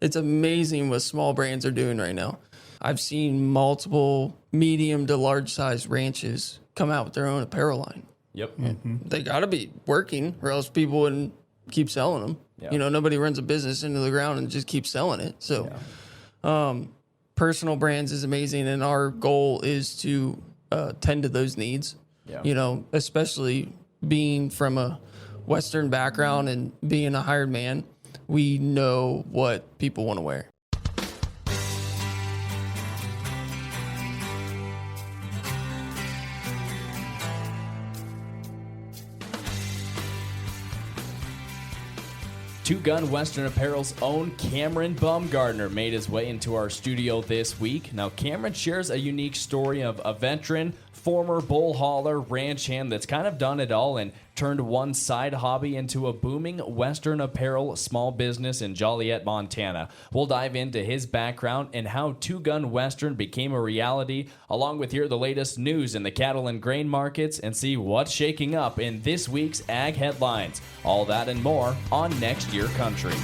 It's amazing what small brands are doing right now. I've seen multiple medium to large size ranches come out with their own apparel line. Yep. They got to be working or else people wouldn't keep selling them. Yeah. You know, nobody runs a business into the ground and just keeps selling it. So personal brands is amazing. And our goal is to tend to those needs, you know, especially being from a Western background and being a hired man, we know what people want to wear. Two Gun Western Apparel's own Kameron Bumgardner made his way into our studio this week. Now, Kameron shares a unique story of a veteran, former bull hauler, ranch hand that's kind of done it all and turned one side hobby into a booming Western apparel small business in Joliet, Montana. We'll dive into his background and how Two Gun Western became a reality, along with hear the latest news in the cattle and grain markets and see what's shaking up in this week's Ag Headlines. All that and more on Next Year Country.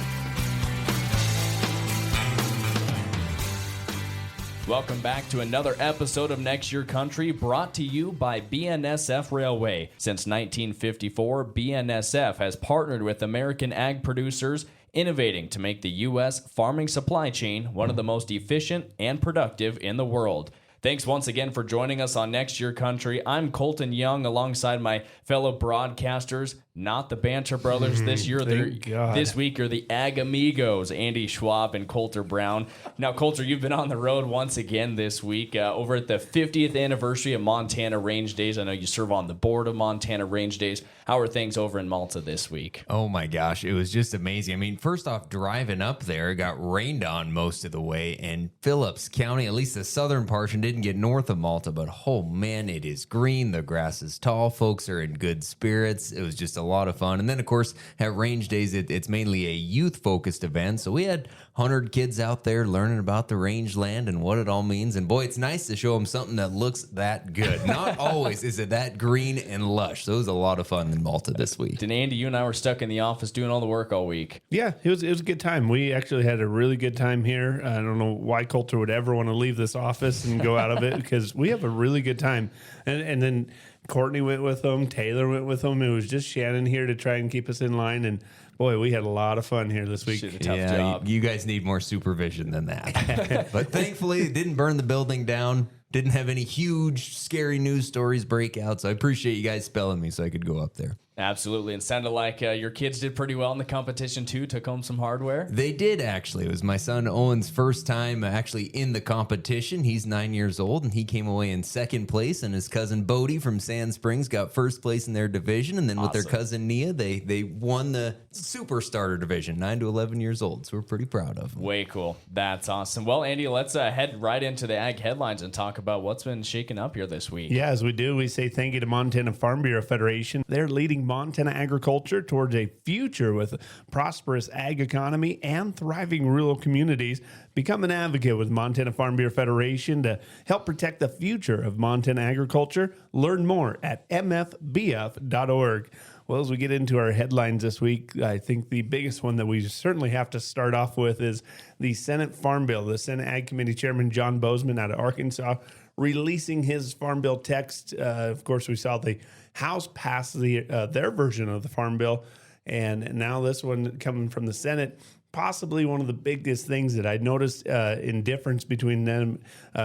Welcome back to another episode of Next Year Country, brought to you by BNSF Railway. Since 1954, BNSF has partnered with American ag producers, innovating to make the U.S. farming supply chain one of the most efficient and productive in the world. Thanks once again for joining us on Next Year Country. I'm Colton Young alongside my fellow broadcasters, not the Banter Brothers this year. This week are the Ag Amigos, Andy Schwab and Coulter Brown. Now, Coulter, you've been on the road once again this week over at the 50th anniversary of Montana Range Days. I know you serve on the board of Montana Range Days. How are things over in Malta this week? Oh my gosh, it was just amazing. I mean, first off, driving up there, it got rained on most of the way, and Phillips County, at least the southern portion, didn't get north of Malta, but oh man, it is green, the grass is tall, folks are in good spirits. It was just a lot of fun. And then of course at Range Days, it's mainly a youth focused event, so we had 100 kids out there learning about the rangeland and what it all means. And boy, it's nice to show them something that looks that good. Not always is it that green and lush. So it was a lot of fun in Malta this week. And Andy, you and I were stuck in the office doing all the work all week. Yeah, it was a good time. We actually had a really good time here. I don't know why Coulter would ever want to leave this office and go out of it, because we have a really good time. And then Courtney went with them. Taylor went with them. It was just Shannon here to try and keep us in line. And boy, we had a lot of fun here this week. Tough job. You guys need more supervision than that. But thankfully, it didn't burn the building down. Didn't have any huge, scary news stories break out. So I appreciate you guys spelling me so I could go up there. Absolutely. And sounded like your kids did pretty well in the competition, too. Took home some hardware. They did, actually. It was my son Owen's first time actually in the competition. He's 9 years old, and he came away in second place. And his cousin Bodie from Sand Springs got first place in their division. And then with their cousin Nia, they won the super starter division, 9 to 11 years old. So we're pretty proud of them. Way cool. That's awesome. Well, Andy, let's head right into the Ag Headlines and talk about what's been shaking up here this week. Yeah, as we do, we say thank you to Montana Farm Bureau Federation. They're leading Montana agriculture towards a future with a prosperous ag economy and thriving rural communities. Become an advocate with Montana Farm Bureau Federation to help protect the future of Montana agriculture. Learn more at mfbf.org. Well, as we get into our headlines this week, I think the biggest one that we certainly have to start off with is the Senate Farm Bill. The Senate Ag Committee Chairman John Bozeman out of Arkansas releasing his Farm Bill text. Of course, we saw the House pass their version of the Farm Bill, and now this one coming from the Senate. Possibly one of the biggest things that I noticed in difference between them,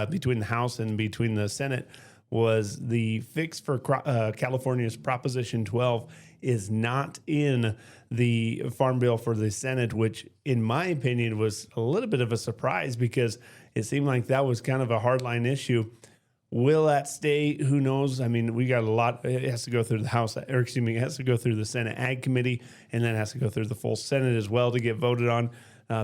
between the House and between the Senate, was the fix for California's Proposition 12 is not in the Farm Bill for the Senate, which in my opinion was a little bit of a surprise because it seemed like that was kind of a hardline issue. Will that stay? Who knows? I mean, we got a lot. It has to go through the House, or excuse me, it has to go through the Senate Ag Committee, and then it has to go through the full Senate as well to get voted on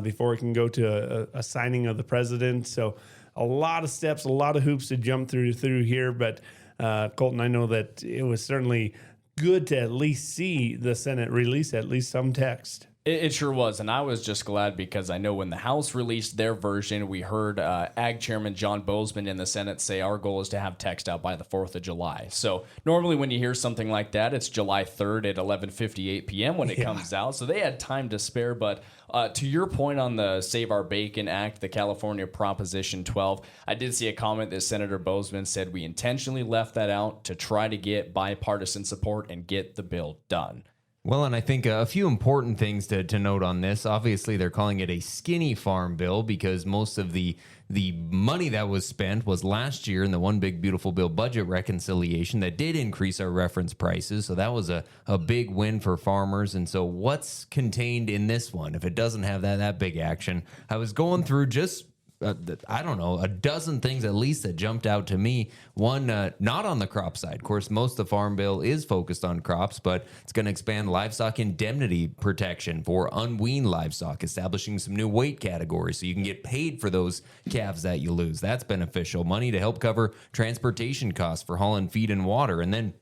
before it can go to a signing of the president. So a lot of steps, a lot of hoops to jump through here. But Colton, I know that it was certainly good to at least see the Senate release at least some text. It sure was, and I was just glad because I know when the House released their version, we heard Ag Chairman John Bozeman in the Senate say our goal is to have text out by the 4th of July. So normally when you hear something like that, it's July 3rd at 11:58 p.m. when it comes out. So they had time to spare. But to your point on the Save Our Bacon Act, the California Proposition 12, I did see a comment that Senator Bozeman said we intentionally left that out to try to get bipartisan support and get the bill done. Well, and I think a few important things to note on this. Obviously, they're calling it a skinny farm bill because most of the money that was spent was last year in the One Big Beautiful Bill budget reconciliation that did increase our reference prices. So that was a big win for farmers. And so what's contained in this one, if it doesn't have that big action? I was going through just I don't know, a dozen things at least that jumped out to me. One, not on the crop side. Of course, most of the farm bill is focused on crops, but it's going to expand livestock indemnity protection for unweaned livestock, establishing some new weight categories so you can get paid for those calves that you lose. That's beneficial. Money to help cover transportation costs for hauling feed and water. And then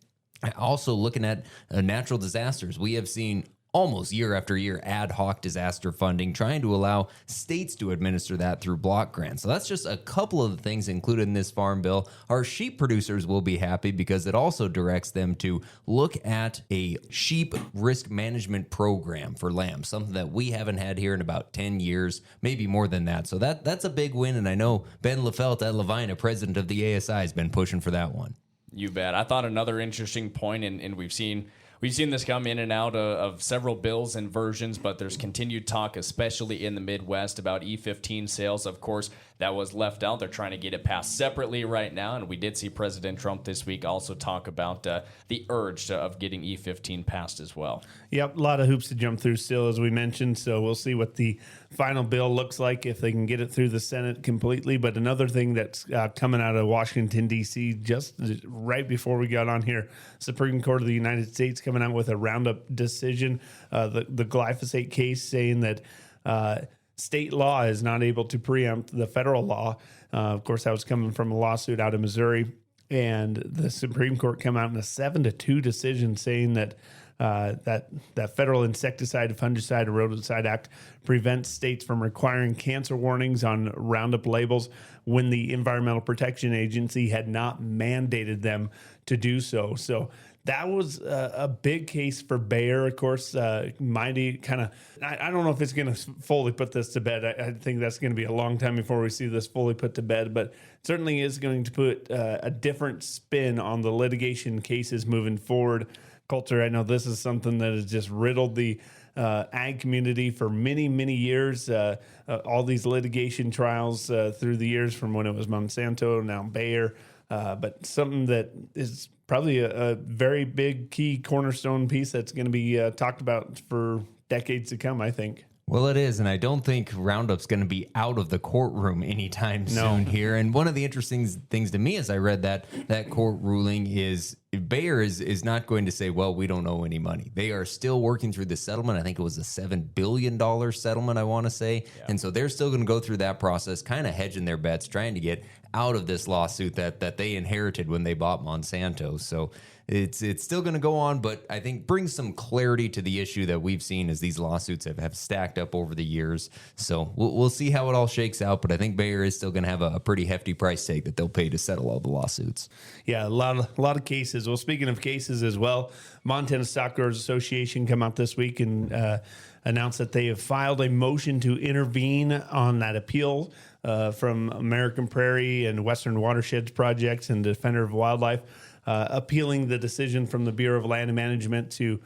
also looking at natural disasters. We have seen almost year after year ad hoc disaster funding, trying to allow states to administer that through block grants. So that's just a couple of the things included in this farm bill. Our sheep producers will be happy because it also directs them to look at a sheep risk management program for lambs, something that we haven't had here in about 10 years, maybe more than that. So that's a big win, and I know Ben Lefelt at Levina, president of the ASI, has been pushing for that one. You bet. I thought another interesting point, and we've seen this come in and out of several bills and versions, but there's continued talk, especially in the Midwest, about E15 sales. Of course, that was left out. They're trying to get it passed separately right now, and we did see President Trump this week also talk about the urge of getting E15 passed as well. Yep, a lot of hoops to jump through still, as we mentioned, so we'll see what the final bill looks like if they can get it through the Senate completely. But another thing that's coming out of Washington, D.C., just right before we got on here, Supreme Court of the United States coming out with a roundup decision, the glyphosate case, saying that state law is not able to preempt the federal law. Of course, that was coming from a lawsuit out of Missouri, and the Supreme Court came out in a 7-2 decision saying that that federal insecticide, fungicide, and rodenticide act prevents states from requiring cancer warnings on Roundup labels when the Environmental Protection Agency had not mandated them to do so. So that was a big case for Bayer. Of course, Mighty kind of, I don't know if it's going to fully put this to bed. I think that's going to be a long time before we see this fully put to bed, but certainly is going to put a different spin on the litigation cases moving forward. Coulter, I know this is something that has just riddled the ag community for many, many years. All these litigation trials through the years from when it was Monsanto, now Bayer, but something that is probably a very big key cornerstone piece that's going to be talked about for decades to come, I think. Well, it is, and I don't think Roundup's going to be out of the courtroom anytime soon here. And one of the interesting things to me as I read that court ruling is Bayer is not going to say, well, we don't owe any money. They are still working through the settlement. I think it was a $7 billion settlement, I want to say. Yeah. And so they're still going to go through that process, kind of hedging their bets, trying to get out of this lawsuit that they inherited when they bought Monsanto. So it's still going to go on, but I think brings some clarity to the issue that we've seen as these lawsuits have stacked up over the years. So we'll see how it all shakes out, but I think Bayer is still going to have a pretty hefty price tag that they'll pay to settle all the lawsuits. Yeah, a lot of cases. Well, speaking of cases as well, Montana Stockgrowers Association come out this week and announced that they have filed a motion to intervene on that appeal from American Prairie and Western Watersheds Projects and Defender of Wildlife, appealing the decision from the Bureau of Land Management to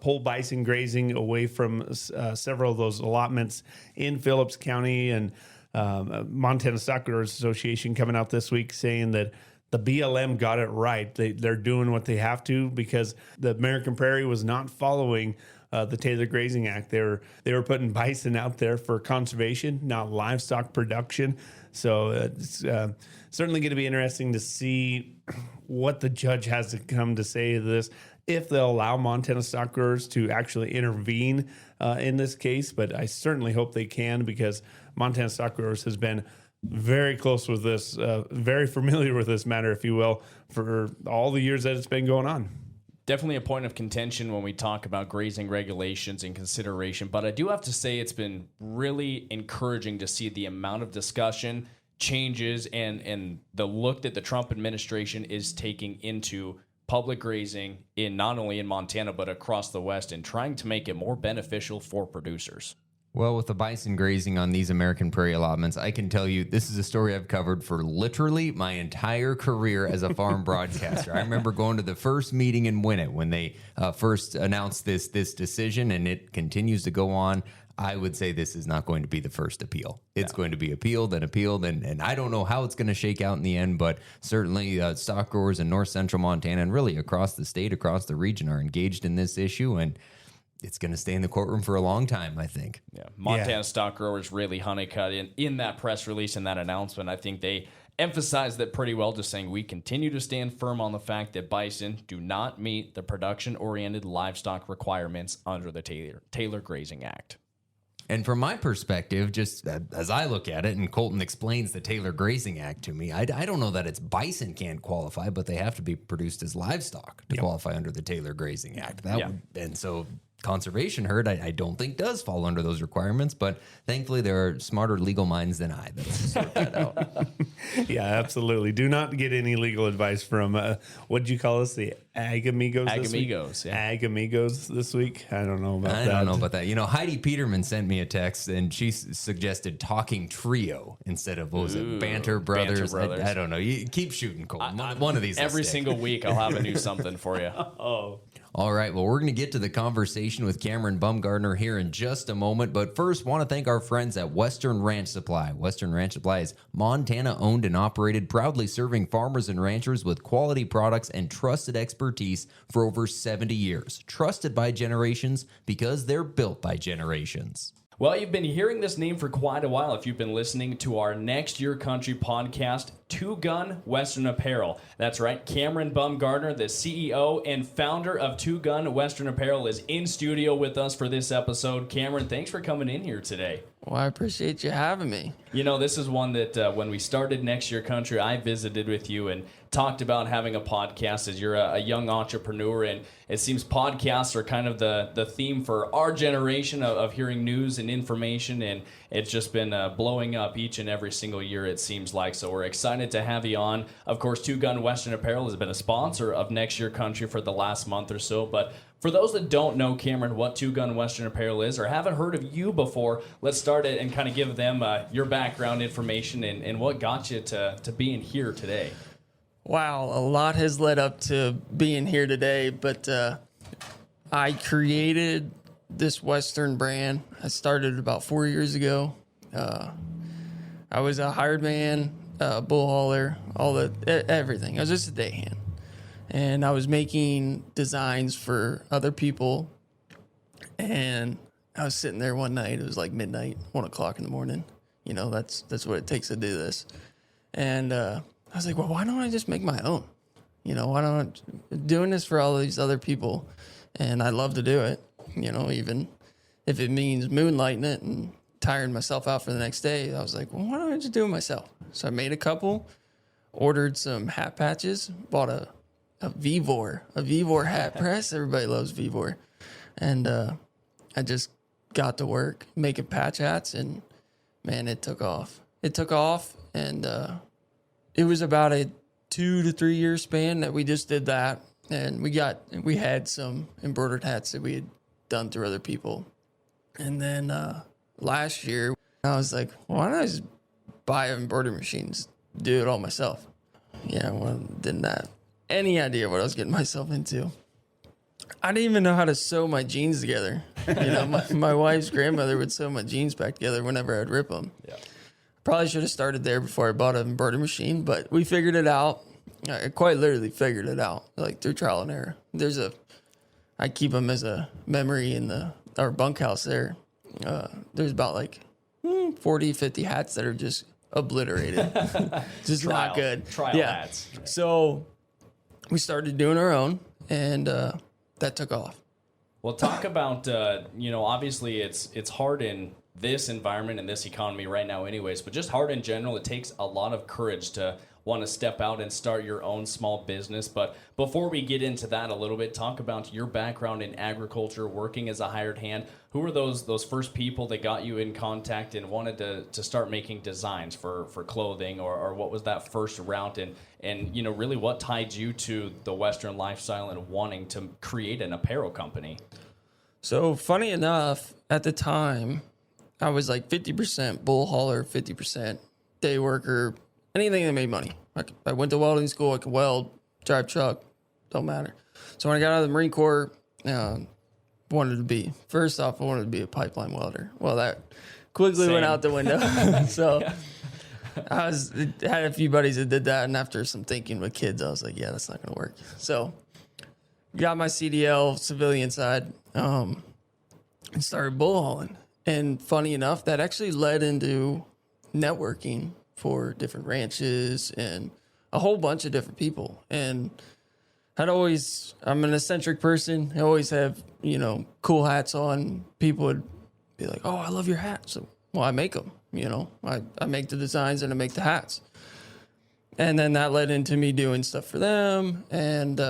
pull bison grazing away from several of those allotments in Phillips County. And Montana Stockgrowers Association coming out this week saying that the BLM got it right. They're doing what they have to because the American Prairie was not following the Tailored Grazing Act. They were putting bison out there for conservation, not livestock production. So it's certainly going to be interesting to see what the judge has to come to say to this, if they'll allow Montana stockgrowers to actually intervene in this case. But I certainly hope they can, because Montana Stockgrowers has been very close with this, very familiar with this matter, if you will, for all the years that it's been going on. Definitely a point of contention when we talk about grazing regulations and consideration. But I do have to say it's been really encouraging to see the amount of discussion, changes, and the look that the Trump administration is taking into public grazing in not only in Montana, but across the West, and trying to make it more beneficial for producers. Well, with the bison grazing on these American prairie allotments, I can tell you this is a story I've covered for literally my entire career as a farm broadcaster. I remember going to the first meeting in Winnett when they first announced this decision, and it continues to go on. I would say this is not going to be the first appeal. It's going to be appealed, and I don't know how it's going to shake out in the end, but certainly stock growers in north central Montana and really across the state, across the region are engaged in this issue, and it's going to stay in the courtroom for a long time, I think. Yeah, Montana stock growers really honeycut in that press release and that announcement. I think they emphasized that pretty well, just saying we continue to stand firm on the fact that bison do not meet the production-oriented livestock requirements under the Taylor Grazing Act. And from my perspective, just as I look at it, and Colton explains the Taylor Grazing Act to me, I don't know that it's bison can't qualify, but they have to be produced as livestock to qualify under the Taylor Grazing Act. And so conservation herd, I don't think does fall under those requirements, but thankfully there are smarter legal minds than I that will sort that out. Yeah, absolutely. Do not get any legal advice from, what did you call us? The Ag Amigos this week? Yeah. Ag Amigos this week? I don't know about that. I don't know about that. You know, Heidi Peterman sent me a text, and she suggested Talking Trio instead of, what was it, Banter Brothers? I don't know. You keep shooting, Cole. One of these every single week I'll have a new something for you. All right, well, we're going to get to the conversation with Kameron Bumgardner here in just a moment, but first, want to thank our friends at Western Ranch Supply. Western Ranch Supply is Montana-owned and operated, proudly serving farmers and ranchers with quality products and trusted expertise for over 70 years. Trusted by generations because they're built by generations. Well, you've been hearing this name for quite a while if you've been listening to our Next Year Country podcast, Two Gun Western Apparel. That's right, Kameron Bumgardner, the CEO and founder of Two Gun Western Apparel, is in studio with us for this episode. Kameron, thanks for coming in here today. Well, I appreciate you having me. You know, this is one that when we started Next Year Country, I visited with you and talked about having a podcast as you're a young entrepreneur, and it seems podcasts are kind of the theme for our generation of hearing news and information, and it's just been blowing up each and every single year, it seems like. So we're excited to have you on. Of course, Two Gun Western Apparel has been a sponsor of Next Year Country for the last month or so, but for those that don't know, Kameron, what Two Gun Western Apparel is or haven't heard of you before, let's start it and kind of give them your background information and what got you to being here today. Wow, a lot has led up to being here today, but I created this Western brand. I started about 4 years ago. I was a hired man, bull hauler, everything. I was just a day hand. And I was making designs for other people. And I was sitting there one night. It was like midnight, 1 o'clock in the morning. You know, that's what it takes to do this. And I was like, well, why don't I just make my own? You know, why don't I doing this for all these other people? And I love to do it, you know, even if it means moonlighting it and tiring myself out for the next day. I was like, well, why don't I just do it myself? So I made a couple, ordered some hat patches, bought a Vevor hat press. Everybody loves Vevor. And I just got to work making patch hats, and man, it took off. And it was about a 2 to 3 year span that we just did that. And we had some embroidered hats that we had done through other people. And then last year, I was like, why don't I just buy embroidery machines, do it all myself? Yeah, well, didn't have any idea what I was getting myself into. I didn't even know how to sew my jeans together. You know, my wife's grandmother would sew my jeans back together whenever I'd rip them. Yeah. Probably should have started there before I bought an embroidery machine, but we figured it out. I quite literally figured it out, like through trial and error. I keep them as a memory in our bunkhouse there. There's about like 40, 50 hats that are just obliterated. Just not good. Trial hats. So we started doing our own, and that took off. Well, talk about, obviously it's hard in this environment and this economy right now anyways, but just hard in general. It takes a lot of courage to want to step out and start your own small business. But before we get into that a little bit, talk about your background in agriculture, working as a hired hand. Who were those first people that got you in contact and wanted to start making designs for clothing, or what was that first route, and really what tied you to the Western lifestyle and wanting to create an apparel company? So funny enough, at the time, I was like 50% bull hauler, 50% day worker, anything that made money. I went to welding school. I could weld, drive truck, don't matter. So when I got out of the Marine Corps, wanted to be a pipeline welder. Well, that quickly went out the window. So I had a few buddies that did that, and after some thinking with kids, I was like, yeah, that's not going to work. So got my CDL civilian side, and started bull hauling. And funny enough, that actually led into networking for different ranches and a whole bunch of different people. And I'm an eccentric person. I always have, cool hats on. People would be like, oh, I love your hat. So, well, I make them, I make the designs and I make the hats. And then that led into me doing stuff for them. And,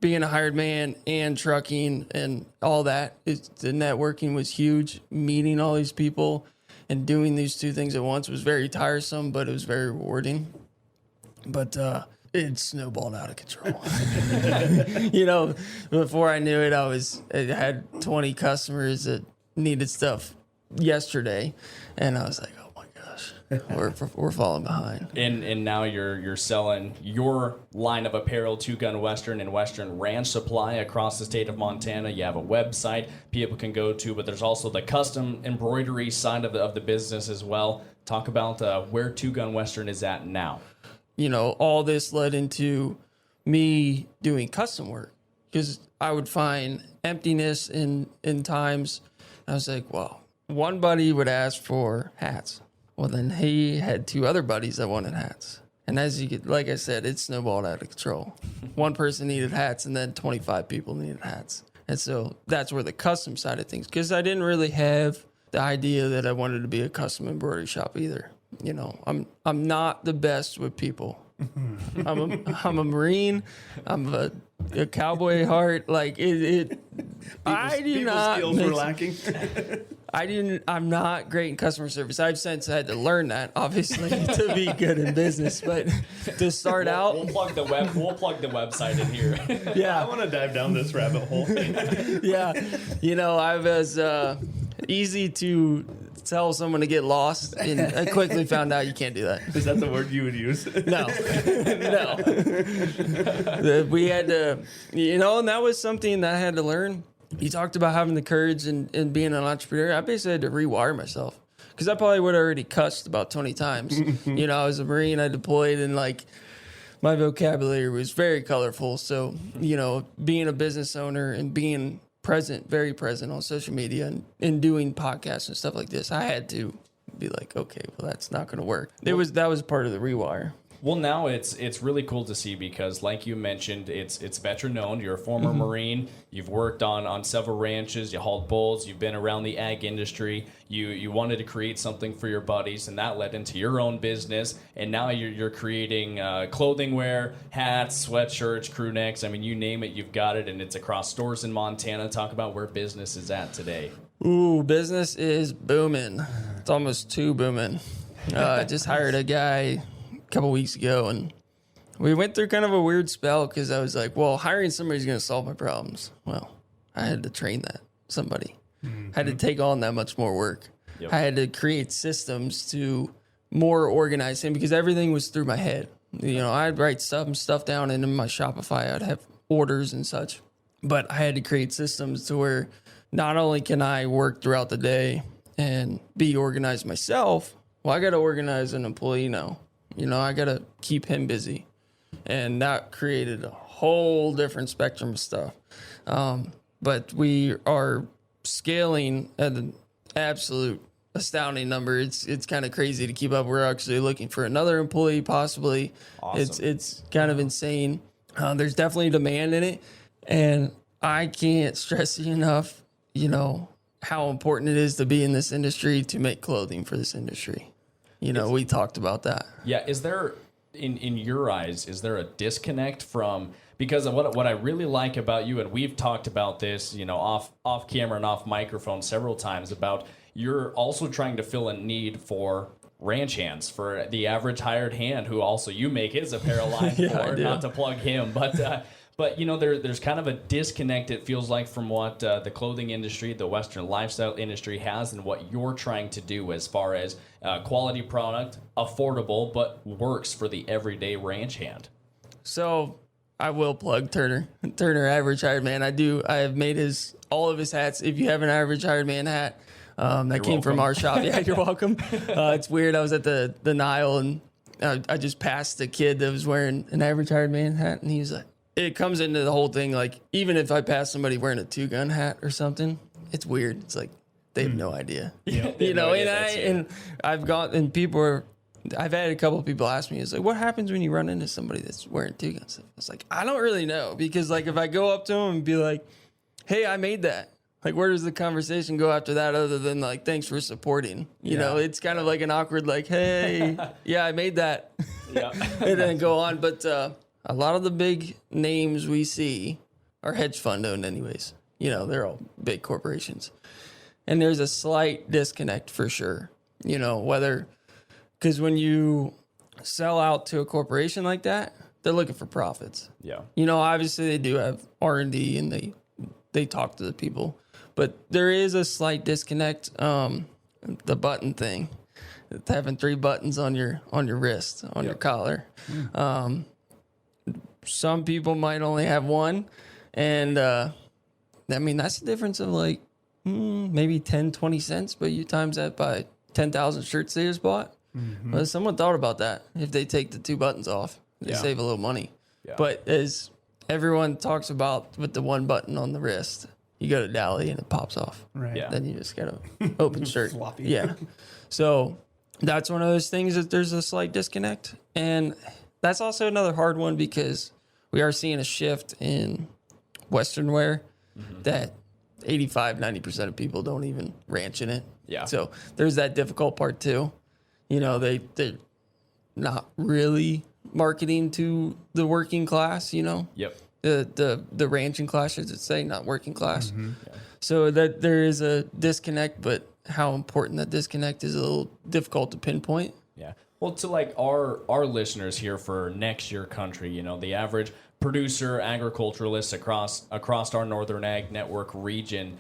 being a hired man and trucking and all that, the networking was huge. Meeting all these people and doing these two things at once was very tiresome, but it was very rewarding. But it snowballed out of control. Before I knew it, I had 20 customers that needed stuff yesterday, and I was like, oh my gosh, we're falling behind. And now you're selling your line of apparel, Two Gun Western and Western Ranch Supply, across the state of Montana. You have a website people can go to, but there's also the custom embroidery side of the business as well. Talk about where Two Gun Western is at now. All this led into me doing custom work, because I would find emptiness in times. I was like, well, one buddy would ask for hats. Well, then he had two other buddies that wanted hats. And like I said, it snowballed out of control. One person needed hats, and then 25 people needed hats. And so that's where the custom side of things, because I didn't really have the idea that I wanted to be a custom embroidery shop either. I'm not the best with people. I'm a Marine. I'm a cowboy at heart. Like skills were lacking. I'm not great in customer service. I've since had to learn that, obviously, to be good in business. But to start out, we'll plug the website in here. Yeah, I want to dive down this rabbit hole. Yeah, I was easy to tell someone to get lost, and I quickly found out you can't do that. Is that the word you would use? No. We had to, and that was something that I had to learn. You talked about having the courage and being an entrepreneur. I basically had to rewire myself, because I probably would have already cussed about 20 times. I was a Marine, I deployed, and my vocabulary was very colorful. So, being a business owner and being very present on social media and doing podcasts and stuff like this, I had to be like, okay, well, that's not going to work. That was part of the rewire. Well, now it's really cool to see, because like you mentioned, it's veteran owned. You're a former Marine. You've worked on several ranches. You hauled bulls. You've been around the ag industry. You wanted to create something for your buddies, and that led into your own business. And now you're creating clothing wear, hats, sweatshirts, crew necks. I mean, you name it, you've got it, and it's across stores in Montana. Talk about where business is at today. Ooh, business is booming. It's almost too booming. I just hired a guy couple weeks ago, and we went through kind of a weird spell, because I was like, well, hiring somebody's going to solve my problems. Well, I had to train somebody. I had to take on that much more work. Yep. I had to create systems to more organize him, because everything was through my head. I'd write stuff down, and in my Shopify I'd have orders and such, but I had to create systems to where not only can I work throughout the day and be organized myself, well, I got to organize an employee now. I got to keep him busy. And that created a whole different spectrum of stuff. But we are scaling at an absolute astounding number. It's kind of crazy to keep up. We're actually looking for another employee, possibly. Awesome. It's kind of insane. There's definitely demand in it. And I can't stress enough, how important it is to be in this industry, to make clothing for this industry. we talked about that. Yeah. Is there, in your eyes, is there a disconnect from, because of what I really like about you, and we've talked about this, off camera and off microphone several times, about you're also trying to fill a need for ranch hands, for the average hired hand, who also you make his apparel line for, not to plug him, but there's kind of a disconnect, it feels like, from what the clothing industry, the Western lifestyle industry has, and what you're trying to do as far as quality product, affordable, but works for the everyday ranch hand. So I will plug Turner Average Hired Man. I have made all of his hats. If you have an Average Hired Man hat, that came from our shop. Yeah, you're welcome. It's weird. I was at the Nile, and I just passed a kid that was wearing an Average Hired Man hat, and he was like, it comes into the whole thing, like, even if I pass somebody wearing a Two Gun hat or something, it's weird. It's like, they have no idea. Yeah, I've had a couple of people ask me, it's like, what happens when you run into somebody that's wearing Two Guns? I was like, I don't really know, because like, if I go up to them and be like, hey, I made that, like, where does the conversation go after that, other than like, thanks for supporting? You know, it's kind of like an awkward, like, hey, yeah, I made that. Yeah. And then go on. But a lot of the big names we see are hedge fund owned anyways. They're all big corporations. And there's a slight disconnect for sure. Because when you sell out to a corporation like that, they're looking for profits. Yeah. Obviously they do have R&D, and they talk to the people. But there is a slight disconnect. The button thing, having 3 buttons on your wrist, on your collar. Some people might only have 1, and that's the difference of like maybe 10, 20 cents. But you times that by 10,000 shirts they just bought. Mm-hmm. Well, someone thought about that. If they take the 2 buttons off, they save a little money. Yeah. But as everyone talks about, with the 1 button on the wrist, you go to Dally and it pops off. Right. Yeah. Then you just get an open shirt. Floppy. Yeah. So that's one of those things that there's a slight disconnect. And that's also another hard one, because we are seeing a shift in Western wear that 85-90% of people don't even ranch in it. Yeah. So there's that difficult part too. They're not really marketing to the working class, Yep. The ranching class, I should say, not working class. Mm-hmm. Yeah. So that there is a disconnect, but how important that disconnect is a little difficult to pinpoint. Yeah. Well, to like our listeners here for Next Year Country, the average producer, agriculturalist across our Northern Ag Network region,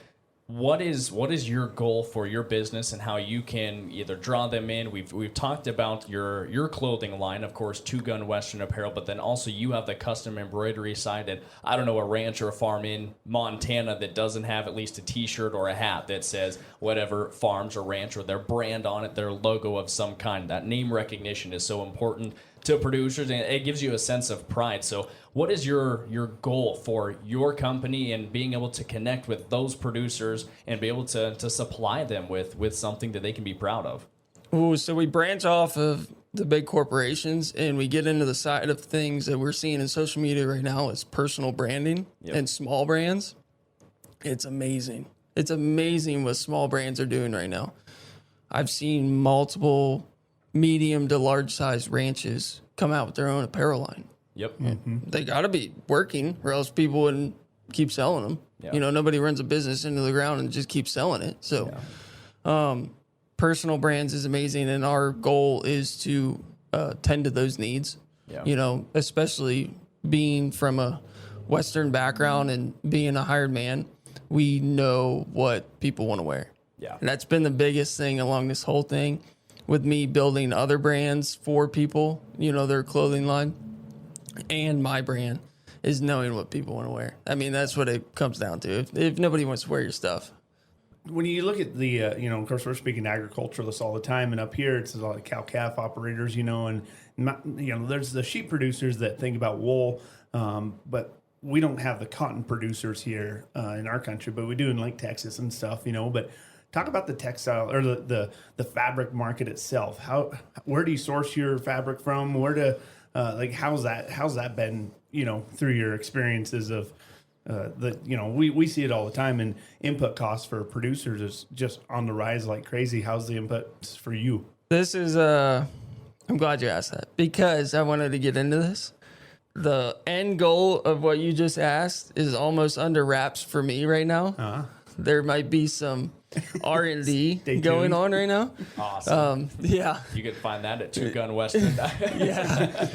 what is your goal for your business, and how you can either draw them in? We've talked about your clothing line, of course, Two Gun Western Apparel, but then also you have the custom embroidery side. And I don't know a ranch or a farm in Montana that doesn't have at least a T-shirt or a hat that says whatever farms or ranch, or their brand on it, their logo of some kind. That name recognition is so important to producers, and it gives you a sense of pride. So what is your goal for your company, and being able to connect with those producers and be able to supply them with something that they can be proud of? Ooh, so we branch off of the big corporations, and we get into the side of things that we're seeing in social media right now is personal branding and small brands. It's amazing. It's amazing what small brands are doing right now. I've seen multiple medium to large size ranches come out with their own apparel line. Yep. Mm-hmm. They got to be working, or else people wouldn't keep selling them. Yeah. Nobody runs a business into the ground and just keeps selling it. So personal brands is amazing, and our goal is to tend to those needs. Yeah. Especially being from a Western background and being a hired man, we know what people want to wear. Yeah. And that's been the biggest thing along this whole thing, with me building other brands for people, their clothing line, and my brand, is knowing what people want to wear. I mean, that's what it comes down to. If nobody wants to wear your stuff. When you look at the, of course, we're speaking agriculturalists all the time, and up here it's a lot of cow-calf operators, and there's the sheep producers that think about wool, but we don't have the cotton producers here in our country, but we do in like Texas and stuff, but talk about the textile or the fabric market itself. Where do you source your fabric from? How's that been, through your experiences of we see it all the time, and input costs for producers is just on the rise like crazy. How's the inputs for you? This is I'm glad you asked that because I wanted to get into this. The end goal of what you just asked is almost under wraps for me right now. There might be some R&D going on right now. Awesome. Yeah. You can find that at Two Gun Western. Yeah.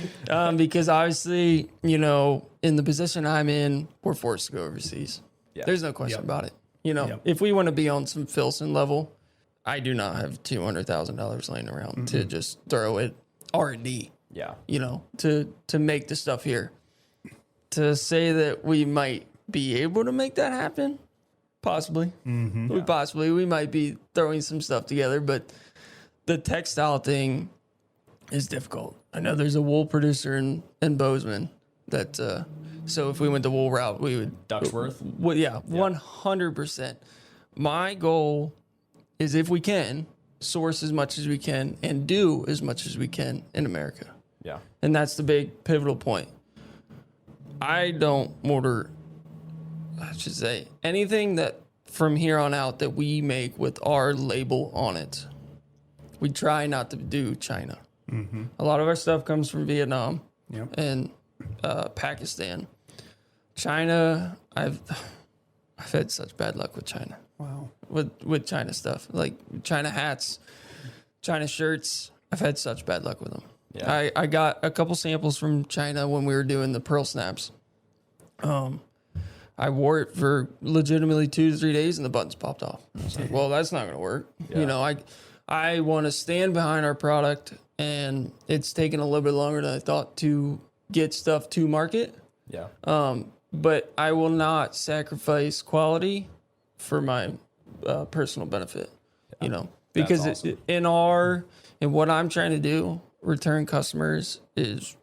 Because obviously, you know, in the position I'm in, we're forced to go overseas. Yeah. There's no question about it. You know, if we want to be on some Filson level, I do not have $200,000 laying around to just throw at R&D. Yeah. You know, to make the stuff here. To say that we might be able to make that happen, possibly. We might be throwing some stuff together, but the textile thing is difficult. I know there's a wool producer in Bozeman that, so if we went the wool route, we would. Ducksworth? Well, yeah, 100%. My goal is if we can, source as much as we can and do as much as we can in America. Yeah. And that's the big pivotal point. I don't order, I should say, anything that from here on out that we make with our label on it. We try not to do China. A lot of our stuff comes from Vietnam and Pakistan. China, I've had such bad luck with China. Wow. With China stuff, like China hats, China shirts. I've had such bad luck with them. Yeah. I got a couple samples from China when we were doing the pearl snaps. I wore it for legitimately 2 to 3 days and the buttons popped off. I was like, well, that's not going to work. Yeah. You know, I want to stand behind our product, and it's taken a little bit longer than I thought to get stuff to market. Yeah. But I will not sacrifice quality for my personal benefit, you know, because awesome. in what I'm trying to do, return customers is,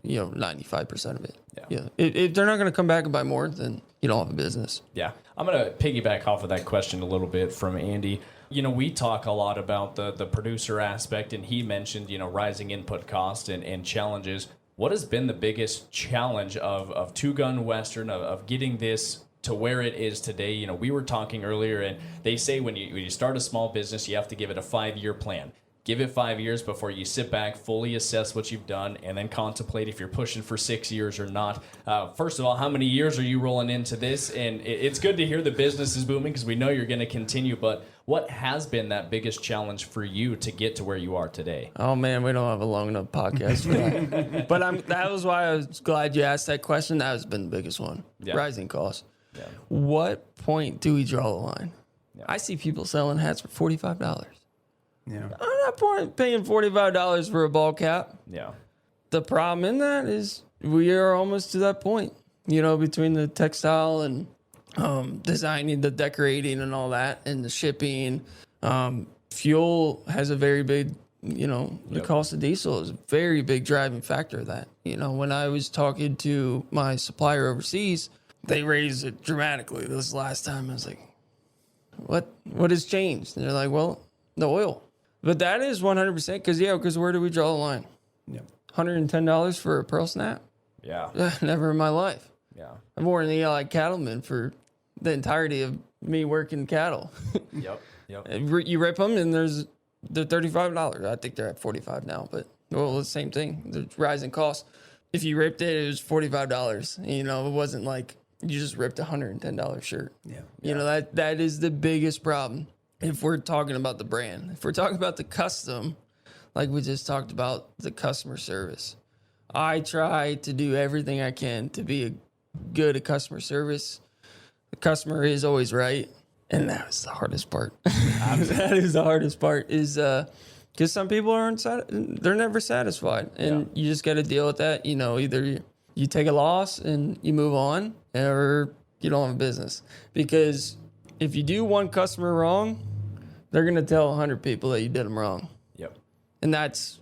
you know, 95% of it. Yeah. If they're not going to come back and buy more, then you don't have a business. Yeah. I'm going to piggyback off of that question a little bit from Andy. You know, we talk a lot about the producer aspect, and he mentioned, you know, rising input costs and challenges. What has been the biggest challenge of Two Gun Western, of getting this to where it is today? You know, we were talking earlier, and they say when you start a small business, you have to give it a 5-year plan. Give it 5 years before you sit back, fully assess what you've done, and then contemplate if you're pushing for 6 years or not. First of all, how many years are you rolling into this? And it's good to hear the business is booming because we know you're going to continue, but what has been that biggest challenge for you to get to where you are today? Oh, man, we don't have a long enough podcast for that. But that was why I was glad you asked that question. That has been the biggest one, rising costs. Yeah. What point do we draw the line? Yeah. I see people selling hats for $45. Yeah. I'm not paying $45 for a ball cap. Yeah. The problem in that is we are almost to that point, you know, between the textile and designing, the decorating and all that, and the shipping. Fuel has a very big, you know, the cost of diesel is a very big driving factor of that. You know, when I was talking to my supplier overseas, they raised it dramatically. This last time I was like, what has changed? And they're like, well, the oil. But that is 100% because where do we draw the line? Yeah. $110 for a pearl snap? Yeah. Never in my life. Yeah. I've worn the like cattleman for the entirety of me working cattle. Yep. You rip them and they're $35. I think they're at $45 now, but well, the same thing. The rising costs. If you ripped it, it was $45. You know, it wasn't like you just ripped a $110 shirt. Yeah. You know, that is the biggest problem. If we're talking about the brand, if we're talking about the custom, like we just talked about the customer service, I try to do everything I can to be good at customer service. The customer is always right. And that is the hardest part. That is the hardest part is because some people they're never satisfied. And you just got to deal with that. You know, either you take a loss and you move on or you don't have a business. Because if you do one customer wrong, they're going to tell 100 people that you did them wrong. Yep. And that's,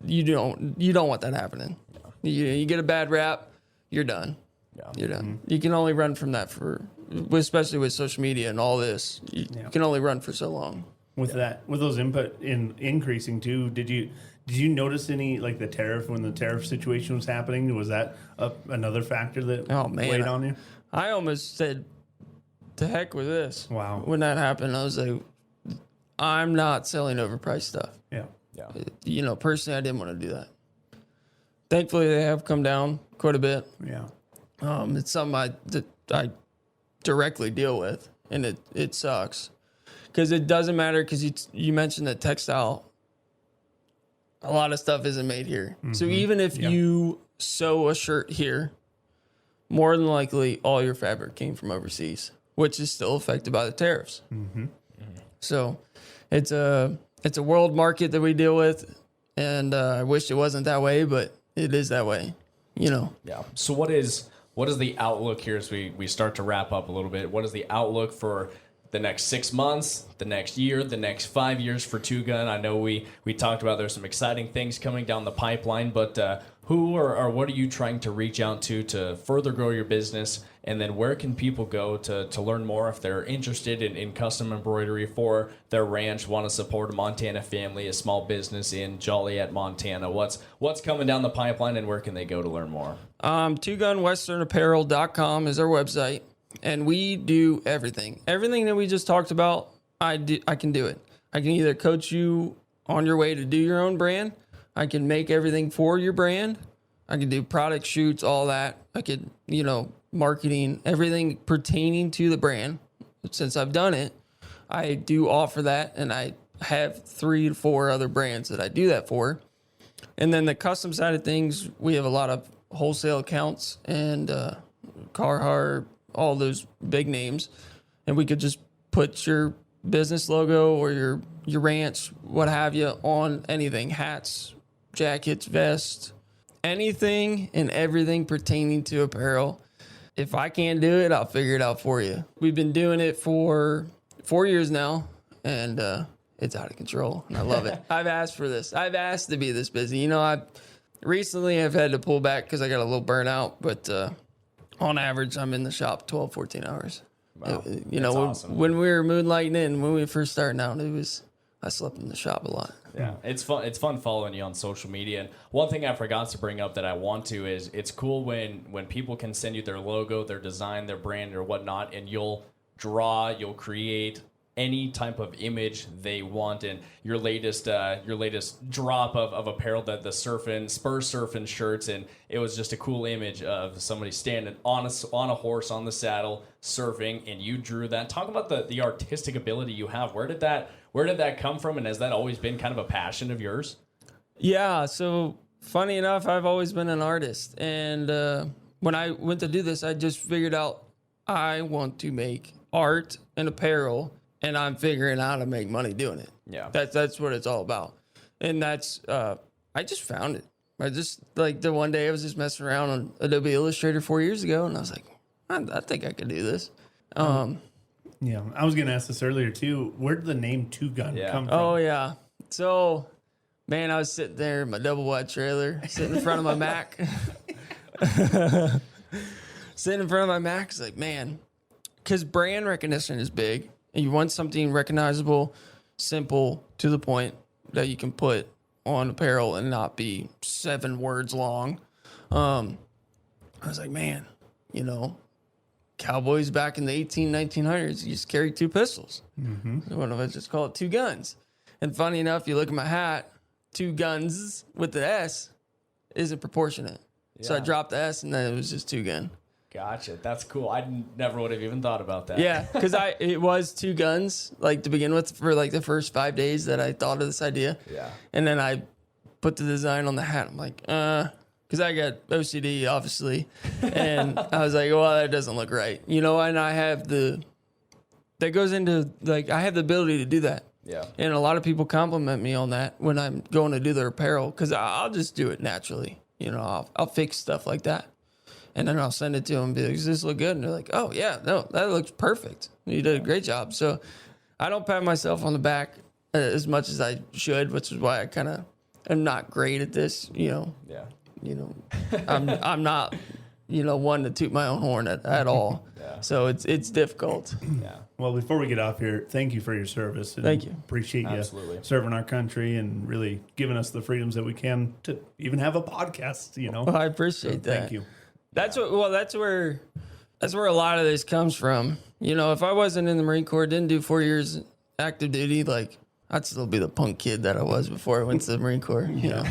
you don't want that happening. No. You get a bad rap, you're done. Yeah. You're done. Mm-hmm. You can only run from that especially with social media and all this. You can only run for so long. With those input increasing too, did you notice any, like when the tariff situation was happening, was that another factor that weighed on you? I almost said, to heck with this. Wow. When that happened, I was like, I'm not selling overpriced stuff. Yeah. Personally, I didn't want to do that. Thankfully, they have come down quite a bit. Yeah. It's something I directly deal with, and it sucks because it doesn't matter because you mentioned that textile, a lot of stuff isn't made here. So even if you sew a shirt here, more than likely all your fabric came from overseas, which is still affected by the tariffs. So it's a world market that we deal with, and I wish it wasn't that way, but it is that way, Yeah. So what is the outlook here as we start to wrap up a little bit? What is the outlook for the next 6 months, the next year, the next 5 years for Two Gun? I know we talked about there's some exciting things coming down the pipeline, but who or what are you trying to reach out to further grow your business? And then where can people go to learn more if they're interested in custom embroidery for their ranch, want to support a Montana family, a small business in Joliet, Montana? What's coming down the pipeline, and where can they go to learn more? TwoGunWesternApparel.com is our website, and we do everything. Everything that we just talked about, I can do it. I can either coach you on your way to do your own brand. I can make everything for your brand. I can do product shoots, all that. I could, marketing, everything pertaining to the brand. Since I've done it, I do offer that, and I have 3 to 4 other brands that I do that for. And then the custom side of things, we have a lot of wholesale accounts and Carhartt, all those big names, and we could just put your business logo or your ranch, what have you, on anything: hats, jackets, vests, anything and everything pertaining to apparel. If I can't do it, I'll figure it out for you. We've been doing it for 4 years now, and it's out of control, and I love it. I've asked for this. I've asked to be this busy. Recently I've had to pull back because I got a little burnout, but on average, I'm in the shop 12, 14 hours. Wow. Awesome. When we were moonlighting in, when we were first starting out, I slept in the shop a lot. Yeah, it's fun. It's fun following you on social media. And one thing I forgot to bring up that I want to is it's cool when people can send you their logo, their design, their brand, or whatnot, and you'll create any type of image they want. And your latest drop of apparel, the spur surfing shirts, and it was just a cool image of somebody standing on a horse on the saddle surfing, and you drew that. Talk about the artistic ability you have. Where did that come from, and has that always been kind of a passion of yours? Yeah, so funny enough, I've always been an artist, and when I went to do this, I just figured out I want to make art and apparel, and I'm figuring out how to make money doing it. Yeah, that's what it's all about, and that's I just found it. I just the one day I was just messing around on Adobe Illustrator 4 years ago, and I was like, I think I could do this. Yeah, I was going to ask this earlier too. Where did the name Two Gun come from? Oh, yeah. So, man, I was sitting there in my double wide trailer, sitting in front of my Mac. Sitting in front of my Mac, it's like, man, because brand recognition is big, and you want something recognizable, simple, to the point that you can put on apparel and not be 7 words long. I was like, man, cowboys back in the 1900s used to carry 2 pistols. What if I just call it 2 guns? And funny enough, you look at my hat, 2 guns with the S isn't proportionate. Yeah. So I dropped the S, and then it was just 2 gun. Gotcha. That's cool. I never would have even thought about that. Yeah, because it was 2 guns to begin with for the first 5 days that I thought of this idea. Yeah. And then I put the design on the hat. I'm like, because I got OCD, obviously. And I was like, well, that doesn't look right. And I have that goes into, I have the ability to do that. Yeah. And a lot of people compliment me on that when I'm going to do their apparel, because I'll just do it naturally. I'll fix stuff like that. And then I'll send it to them and be like, does this look good? And they're like, oh, yeah, no, that looks perfect. You did a great job. So I don't pat myself on the back as much as I should, which is why I kind of am not great at this, Yeah. I'm not, one to toot my own horn at all. Yeah. So it's difficult. Yeah. Well, before we get off here, thank you for your service. Thank you. Appreciate you serving our country and really giving us the freedoms that we can to even have a podcast, Well, I appreciate that. Thank you. That's where a lot of this comes from. If I wasn't in the Marine Corps, didn't do 4 years active duty, I'd still be the punk kid that I was before I went to the Marine Corps. You know.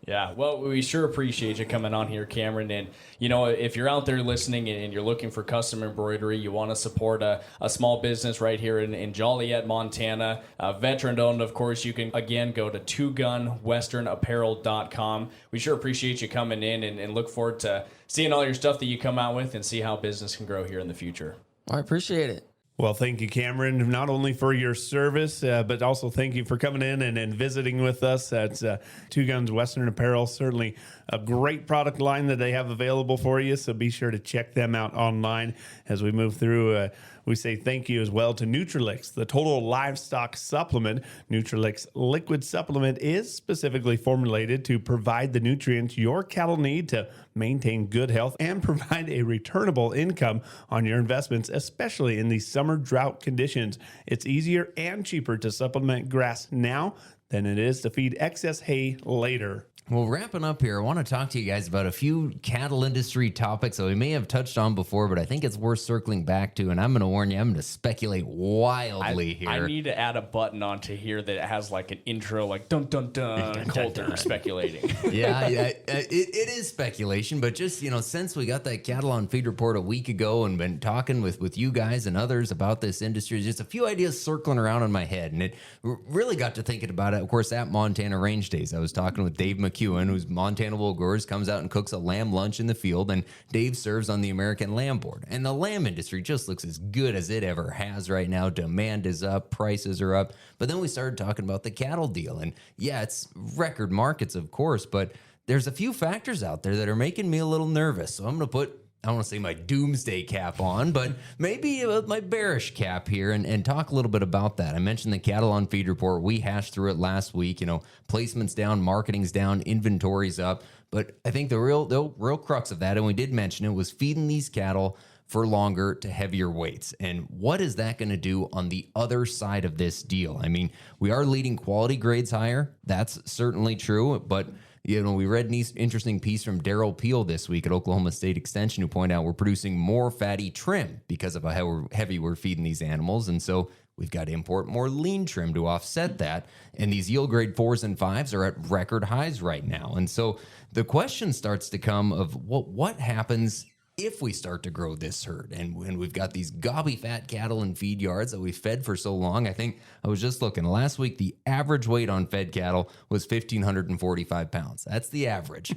Yeah, well, we sure appreciate you coming on here, Cameron. And, you know, if you're out there listening and you're looking for custom embroidery, you want to support a small business right here in Joliet, Montana, veteran-owned, of course, you can, again, go to twogunwesternapparel.com. We sure appreciate you coming in and look forward to seeing all your stuff that you come out with and see how business can grow here in the future. I appreciate it. Well, thank you, Cameron, not only for your service, but also thank you for coming in and visiting with us. That's Two Guns Western Apparel. Certainly a great product line that they have available for you, so be sure to check them out online as we move through. We say thank you as well to Nutrilix, the total livestock supplement. Nutrilix liquid supplement is specifically formulated to provide the nutrients your cattle need to maintain good health and provide a returnable income on your investments, especially in these summer drought conditions. It's easier and cheaper to supplement grass now than it is to feed excess hay later. Well, wrapping up here, I want to talk to you guys about a few cattle industry topics that we may have touched on before, but I think it's worth circling back to. And I'm going to warn you, I'm going to speculate wildly here. I need to add a button onto here that has like an intro, like dun dun dun, Colter speculating. Yeah, it is speculation, but just, you know, since we got that cattle on feed report a week ago and been talking with you guys and others about this industry, just a few ideas circling around in my head. And it really got to thinking about it. Of course, at Montana Range Days, I was talking with Dave McEwen, who's Montana Wool Growers, comes out and cooks a lamb lunch in the field, and Dave serves on the American Lamb Board. And the lamb industry just looks as good as it ever has right now. Demand is up, prices are up. But then we started talking about the cattle deal, and yeah, it's record markets, of course, but there's a few factors out there that are making me a little nervous. So I'm going to put, I don't want to say my doomsday cap on, but maybe my bearish cap here and talk a little bit about that. I mentioned the cattle on feed report. We hashed through it last week. You know, placement's down, marketing's down, inventory's up. But I think the real crux of that, and we did mention it, was feeding these cattle for longer to heavier weights. And what is that going to do on the other side of this deal? I mean, we are leading quality grades higher. That's certainly true, but you know, we read an interesting piece from Daryl Peel this week at Oklahoma State Extension, who point out we're producing more fatty trim because of how heavy we're feeding these animals. And so we've got to import more lean trim to offset that. And these yield grade 4s and 5s are at record highs right now. And so the question starts to come of what happens if we start to grow this herd, and when we've got these gobby fat cattle in feed yards that we've fed for so long. I think I was just looking last week, the average weight on fed cattle was 1,545 pounds. That's the average.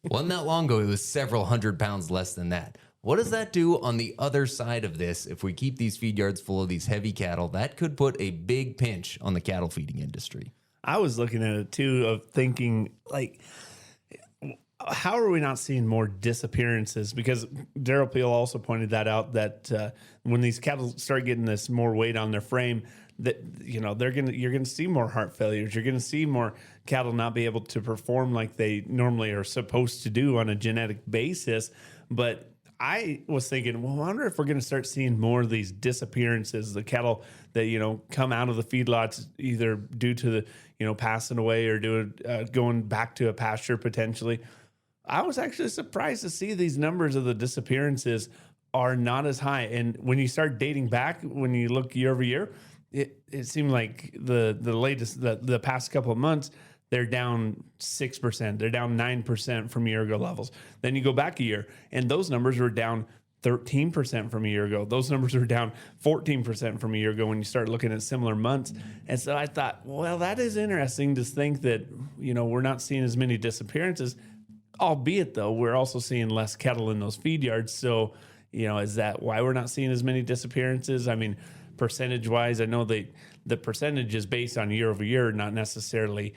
Wasn't that long ago, it was several hundred pounds less than that. What does that do on the other side of this? If we keep these feed yards full of these heavy cattle, that could put a big pinch on the cattle feeding industry. I was looking at it too, of thinking, like, how are we not seeing more disappearances? Because Daryl Peel also pointed that out, that when these cattle start getting this more weight on their frame, that, you know, you're gonna see more heart failures. You're gonna see more cattle not be able to perform like they normally are supposed to do on a genetic basis. But I was thinking, well, I wonder if we're going to start seeing more of these disappearances, the cattle that, you know, come out of the feedlots either due to the, you know, passing away or going back to a pasture potentially. I was actually surprised to see these numbers of the disappearances are not as high. And when you start dating back, when you look year over year, it seemed like the latest, the past couple of months, they're down 6%. They're down 9% from year ago levels. Then you go back a year, and those numbers were down 13% from a year ago. Those numbers are down 14% from a year ago when you start looking at similar months. And so I thought, well, that is interesting to think that, you know, we're not seeing as many disappearances. Albeit, though, we're also seeing less cattle in those feed yards. So, you know, is that why we're not seeing as many disappearances? I mean, percentage-wise, I know the percentage is based on year over year, not necessarily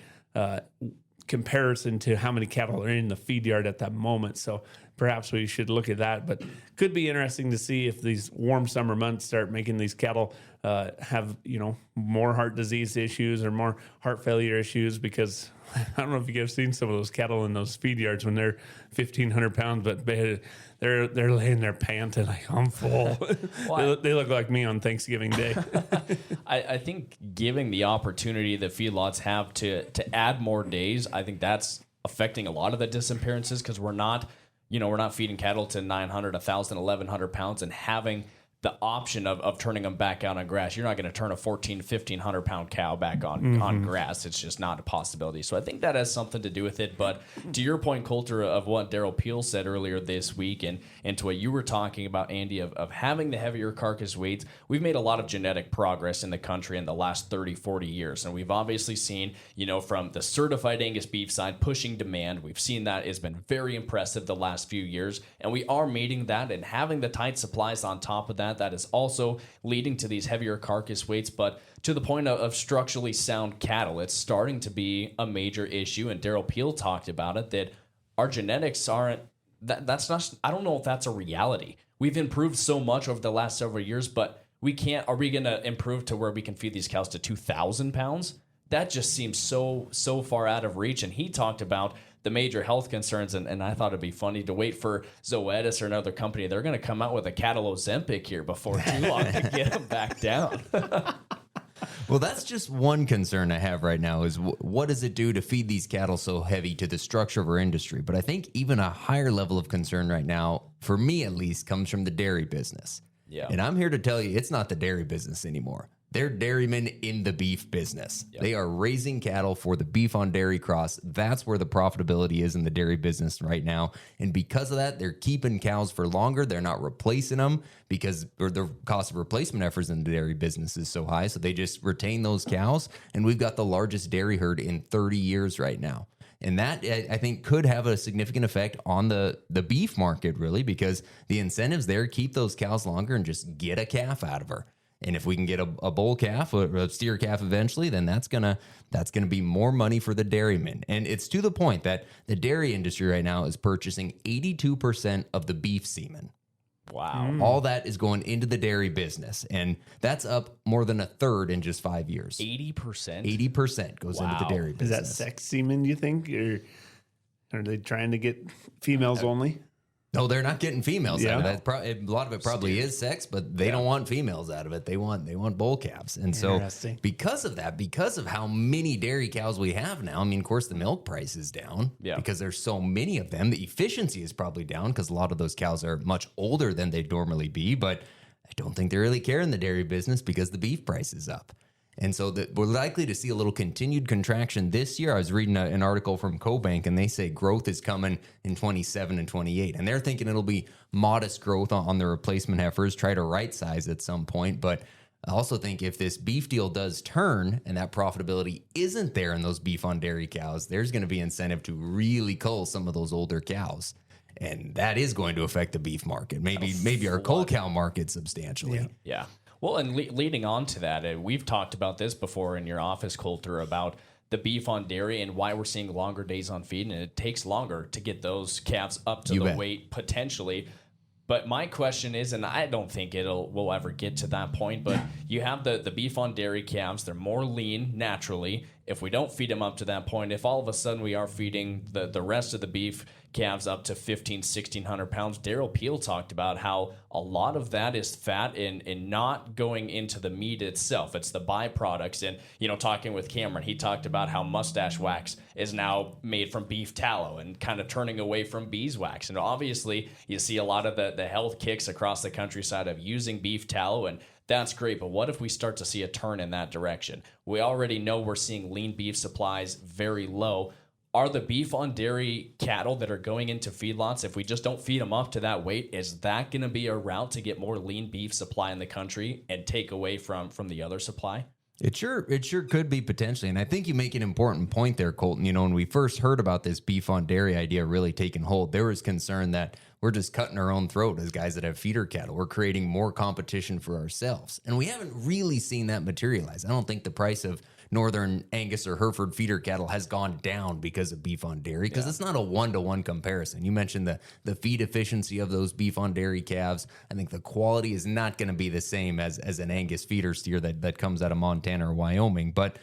comparison to how many cattle are in the feed yard at that moment. So perhaps we should look at that. But could be interesting to see if these warm summer months start making these cattle have, you know, more heart disease issues or more heart failure issues, because I don't know if you guys have seen some of those cattle in those feed yards when they're 1,500 pounds, but they're laying there panting like, I'm full. They look like me on Thanksgiving Day. I think giving the opportunity that feedlots have to add more days, I think that's affecting a lot of the disappearances, because we're not feeding cattle to 900, 1,000, 1,100 pounds and having the option of turning them back out on grass. You're not going to turn a 1,500 pound cow back on grass. It's just not a possibility. So I think that has something to do with it. But to your point, Coulter, of what Daryl Peel said earlier this week, and to what you were talking about, Andy, of having the heavier carcass weights, we've made a lot of genetic progress in the country in the last 30, 40 years. And we've obviously seen, from the certified Angus beef side pushing demand. We've seen that has been very impressive the last few years. And we are meeting that, and having the tight supplies on top of that is also leading to these heavier carcass weights. But to the point of structurally sound cattle, it's starting to be a major issue. And Daryl Peel talked about it, that our genetics aren't, that's not, I don't know if that's a reality. We've improved so much over the last several years, but are we going to improve to where we can feed these cows to 2,000 pounds? That just seems so far out of reach. And he talked about the major health concerns, and I thought it'd be funny to wait for Zoetis or another company. They're going to come out with a cattle Ozempic here before too long to get them back down. Well, that's just one concern I have right now is what does it do to feed these cattle so heavy to the structure of our industry? But I think even a higher level of concern right now, for me at least, comes from the dairy business. Yeah. And I'm here to tell you, it's not the dairy business anymore. They're dairymen in the beef business. Yep. They are raising cattle for the beef on dairy cross. That's where the profitability is in the dairy business right now. And because of that, they're keeping cows for longer. They're not replacing them because the cost of replacement efforts in the dairy business is so high. So they just retain those cows. And we've got the largest dairy herd in 30 years right now. And that, I think, could have a significant effect on the beef market, really, because the incentives there keep those cows longer and just get a calf out of her. And if we can get a bull calf or a steer calf eventually, then that's gonna be more money for the dairymen. And it's to the point that the dairy industry right now is purchasing 82% of the beef semen. Wow. All that is going into the dairy business. And that's up more than a third in just 5 years. 80%? 80% goes into the dairy Is business. that sex semen, do you think? Or are they trying to get females only? No, they're not getting females out of Yeah. that. A lot of it probably is sex, but they don't want females out of it. They want bull calves. And so because of that, because of how many dairy cows we have now, I mean, of course, the milk price is down because there's so many of them. The efficiency is probably down because a lot of those cows are much older than they'd normally be. But I don't think they really care in the dairy business because the beef price is up. And so we're likely to see a little continued contraction this year. I was reading an article from CoBank, and they say growth is coming in 27 and 28. And they're thinking it'll be modest growth on the replacement heifers, try to right size at some point. But I also think if this beef deal does turn and that profitability isn't there in those beef on dairy cows, there's going to be incentive to really cull some of those older cows. And that is going to affect the beef market, maybe our cull cow market substantially. Yeah. Well, and leading on to that, we've talked about this before in your office, Coulter, about the beef on dairy and why we're seeing longer days on feed, and it takes longer to get those calves up to the weight potentially. But my question is, and I don't think we'll ever get to that point, but you have the beef on dairy calves. They're more lean naturally. If we don't feed them up to that point, if all of a sudden we are feeding the rest of the beef calves up to 1,600 pounds, Daryl Peel talked about how a lot of that is fat and not going into the meat itself. It's the byproducts. And, talking with Kameron, he talked about how mustache wax is now made from beef tallow and kind of turning away from beeswax. And obviously, you see a lot of the health kicks across the countryside of using beef tallow, and that's great, but what if we start to see a turn in that direction? We already know we're seeing lean beef supplies very low. Are the beef on dairy cattle that are going into feedlots, if we just don't feed them up to that weight, is that going to be a route to get more lean beef supply in the country and take away from the other supply? It sure could be potentially. And I think you make an important point there, Colton. When we first heard about this beef on dairy idea really taking hold, there was concern that we're just cutting our own throat as guys that have feeder cattle. We're creating more competition for ourselves. And we haven't really seen that materialize. I don't think the price of Northern Angus or Hereford feeder cattle has gone down because of beef on dairy, because it's not a one-to-one comparison. You mentioned the feed efficiency of those beef on dairy calves. I think the quality is not going to be the same as an Angus feeder steer that comes out of Montana or Wyoming, but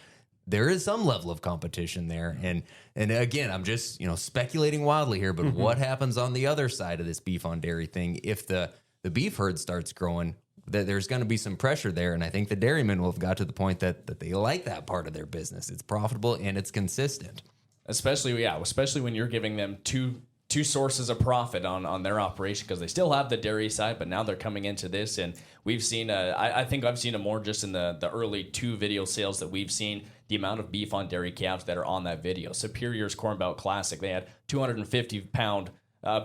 there is some level of competition there. And again, I'm just speculating wildly here, but what happens on the other side of this beef on dairy thing if the beef herd starts growing? There's going to be some pressure there, and I think the dairymen will have got to the point that they like that part of their business. It's profitable and it's consistent. Especially when you're giving them two two sources of profit on their operation, because they still have the dairy side, but now they're coming into this. And we've seen, I think I've seen it more just in the early 2 video sales that we've seen, the amount of beef on dairy calves that are on that video. Superior's Corn Belt Classic, they had 250-pound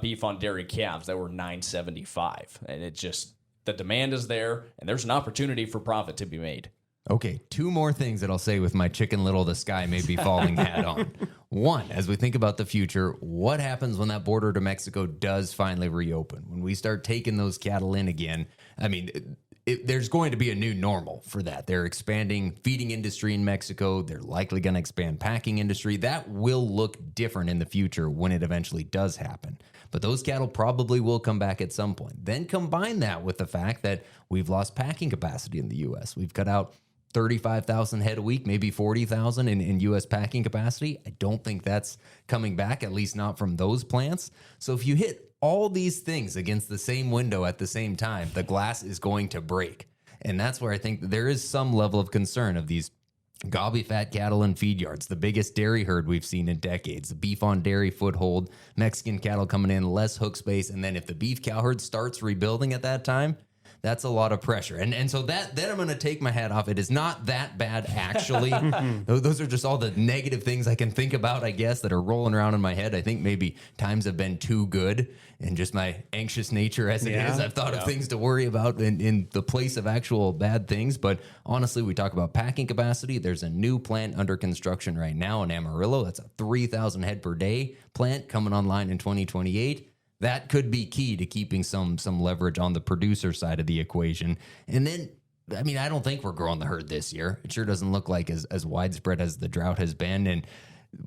beef on dairy calves that were $975. And it just, the demand is there, and there's an opportunity for profit to be made. Okay, 2 more things that I'll say with my Chicken Little the sky may be falling hat on. One, as we think about the future, what happens when that border to Mexico does finally reopen? When we start taking those cattle in again, I mean, there's going to be a new normal for that. They're expanding feeding industry in Mexico. They're likely going to expand packing industry. That will look different in the future when it eventually does happen. But those cattle probably will come back at some point. Then combine that with the fact that we've lost packing capacity in the U.S. We've cut out 35,000 head a week, maybe 40,000 in U.S. packing capacity. I don't think that's coming back, at least not from those plants. So if you hit all these things against the same window at the same time, the glass is going to break. And that's where I think there is some level of concern of these gobby fat cattle in feed yards, the biggest dairy herd we've seen in decades, the beef on dairy foothold, Mexican cattle coming in, less hook space. And then if the beef cow herd starts rebuilding at that time, that's a lot of pressure. And so then I'm going to take my hat off. It is not that bad, actually. Those are just all the negative things I can think about, I guess, that are rolling around in my head. I think maybe times have been too good, and just my anxious nature as it is, I've thought of things to worry about in the place of actual bad things. But honestly, we talk about packing capacity. There's a new plant under construction right now in Amarillo. That's a 3,000 head per day plant coming online in 2028. That could be key to keeping some leverage on the producer side of the equation. And then, I mean, I don't think we're growing the herd this year. It sure doesn't look like as widespread as the drought has been. And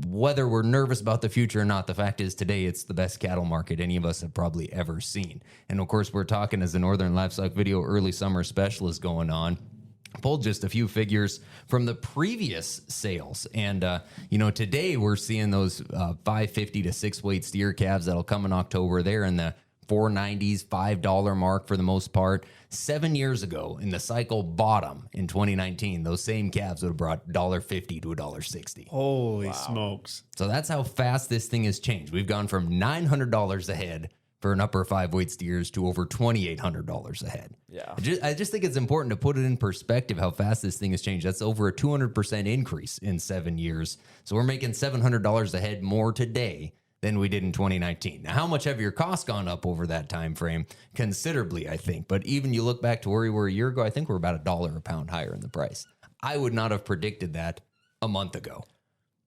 whether we're nervous about the future or not, the fact is today it's the best cattle market any of us have probably ever seen. And of course, we're talking as the Northern Livestock Video early summer special is going on. Pulled just a few figures from the previous sales. And, today we're seeing those 550 to 6-weight steer calves that'll come in October. They're in the $4.90s, $5 mark for the most part. 7 years ago, in the cycle bottom in 2019, those same calves would have brought $1.50 to $1.60. Holy smokes. So that's how fast this thing has changed. We've gone from $900 a head for an upper 5-weight steers to over $2,800 a head. Yeah. I just think it's important to put it in perspective how fast this thing has changed. That's over a 200% increase in 7 years. So we're making $700 a head more today than we did in 2019. Now, how much have your costs gone up over that time frame? Considerably, I think. But even you look back to where we were a year ago, I think we're about $1 a pound higher in the price. I would not have predicted that a month ago.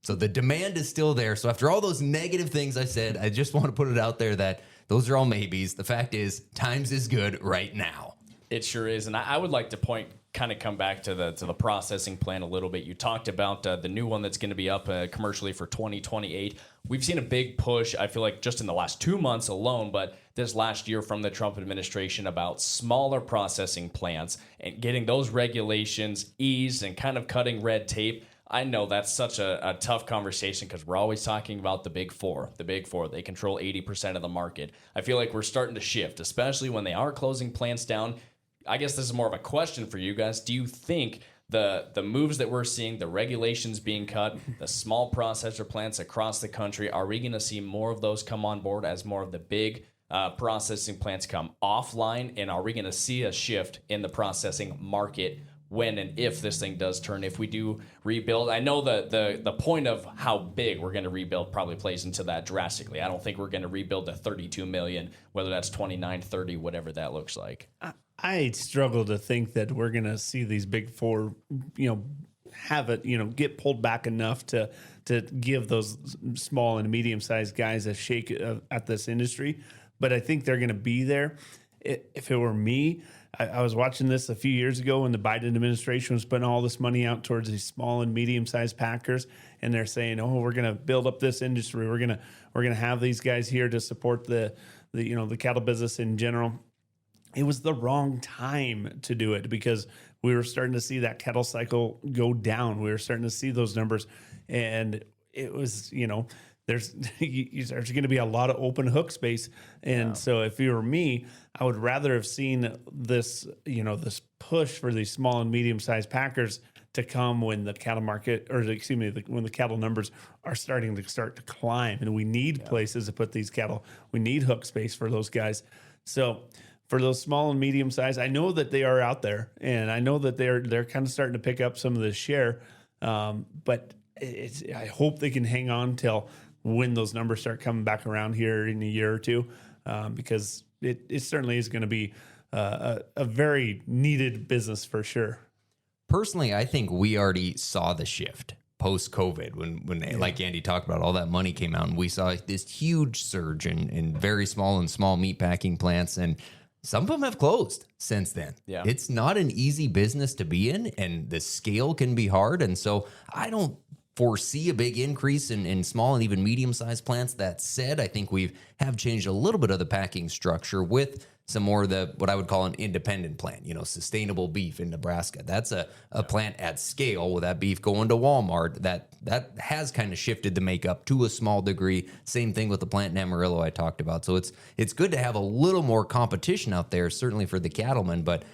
So the demand is still there. So after all those negative things I said, I just want to put it out there that those are all maybes. The fact is, times is good right now. It sure is. And I would like to come back to the processing plant a little bit. You talked about the new one that's going to be up commercially for 2028. We've seen a big push, I feel like, just in the last 2 months alone, but this last year from the Trump administration about smaller processing plants and getting those regulations eased and kind of cutting red tape. I know that's such a tough conversation because we're always talking about the big four. The big four, they control 80% of the market. I feel like we're starting to shift, especially when they are closing plants down. I guess this is more of a question for you guys. Do you think the moves that we're seeing, the regulations being cut, the small processor plants across the country, are we going to see more of those come on board as more of the big processing plants come offline? And are we going to see a shift in the processing market when and if this thing does turn, if we do rebuild? I know the point of how big we're going to rebuild probably plays into that drastically. I don't think we're going to rebuild to 32 million, whether that's 29, 30, whatever that looks like. I struggle to think that we're going to see these big four, have it, get pulled back enough to give those small and medium-sized guys a shake at this industry. But I think they're going to be there. If it were me, I was watching this a few years ago when the Biden administration was putting all this money out towards these small and medium-sized packers, and they're saying, "Oh, we're going to build up this industry. We're going to have these guys here to support the cattle business in general." It was the wrong time to do it because we were starting to see that cattle cycle go down. We were starting to see those numbers, and it was, there's going to be a lot of open hook space. And so if you were me, I would rather have seen this, this push for these small and medium-sized packers to come when the cattle market, or excuse me, when the cattle numbers are starting to climb, and we need places to put these cattle. We need hook space for those guys. So for those small and medium size, I know that they are out there, and I know that they're kind of starting to pick up some of the share. But I hope they can hang on till when those numbers start coming back around here in a year or two, because it certainly is going to be a very needed business for sure. Personally, I think we already saw the shift post-COVID when like Andy talked about, all that money came out, and we saw this huge surge in very small meat packing plants, and some of them have closed since then. Yeah. It's not an easy business to be in, and the scale can be hard. And so I don't foresee a big increase in small and even medium-sized plants. That said, I think we have changed a little bit of the packing structure with some more of the, what I would call an independent plant, sustainable beef in Nebraska. That's a plant at scale with that beef going to Walmart. That has kind of shifted the makeup to a small degree. Same thing with the plant in Amarillo I talked about. So it's good to have a little more competition out there, certainly for the cattlemen, but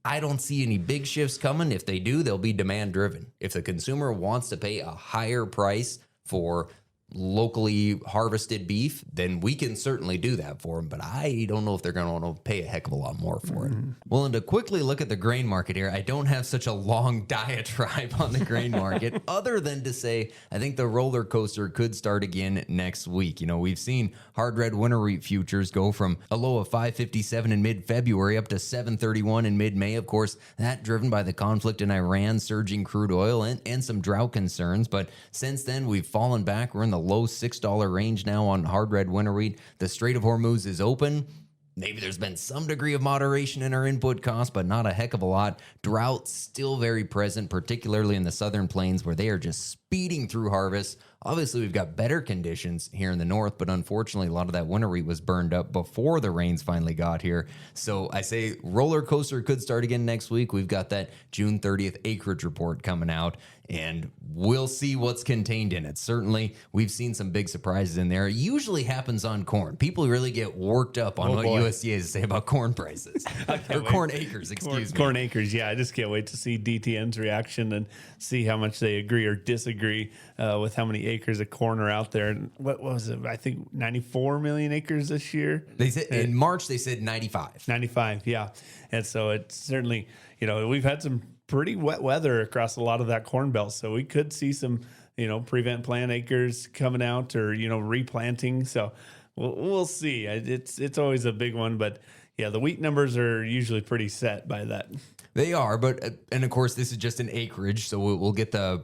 I don't see any big shifts coming. If they do, they'll be demand driven. If the consumer wants to pay a higher price for locally harvested beef, then we can certainly do that for them. But I don't know if they're going to want to pay a heck of a lot more for it. Well, and to quickly look at the grain market here, I don't have such a long diatribe on the grain market other than to say I think the roller coaster could start again next week. We've seen hard red winter wheat futures go from a low of 557 in mid-February up to 731 in mid-May. Of course, that driven by the conflict in Iran, surging crude oil, and some drought concerns. But since then, we've fallen back. We're in the low $6 range now on hard red winter wheat. The Strait of Hormuz is open. Maybe there's been some degree of moderation in our input costs, but not a heck of a lot. Drought still very present, particularly in the southern plains where they are just speeding through harvest. Obviously, we've got better conditions here in the north, but unfortunately, a lot of that winter wheat was burned up before the rains finally got here. So I say roller coaster could start again next week. We've got that June 30th acreage report coming out, and we'll see what's contained in it. Certainly, we've seen some big surprises in there. It usually happens on corn. People really get worked up on what USDA has to say about corn prices. Or corn acres, excuse me. Corn acres, yeah. I just can't wait to see DTN's reaction and see how much they agree or disagree with how many acres of corn are out there. And what was it? I think 94 million acres this year. They said in March they said 95. 95, yeah. And so it's certainly, we've had some pretty wet weather across a lot of that corn belt. So we could see some, prevent plant acres coming out or, replanting. So we'll see. It's always a big one, but yeah, the wheat numbers are usually pretty set by that. They are, but and of course this is just an acreage, so we'll get the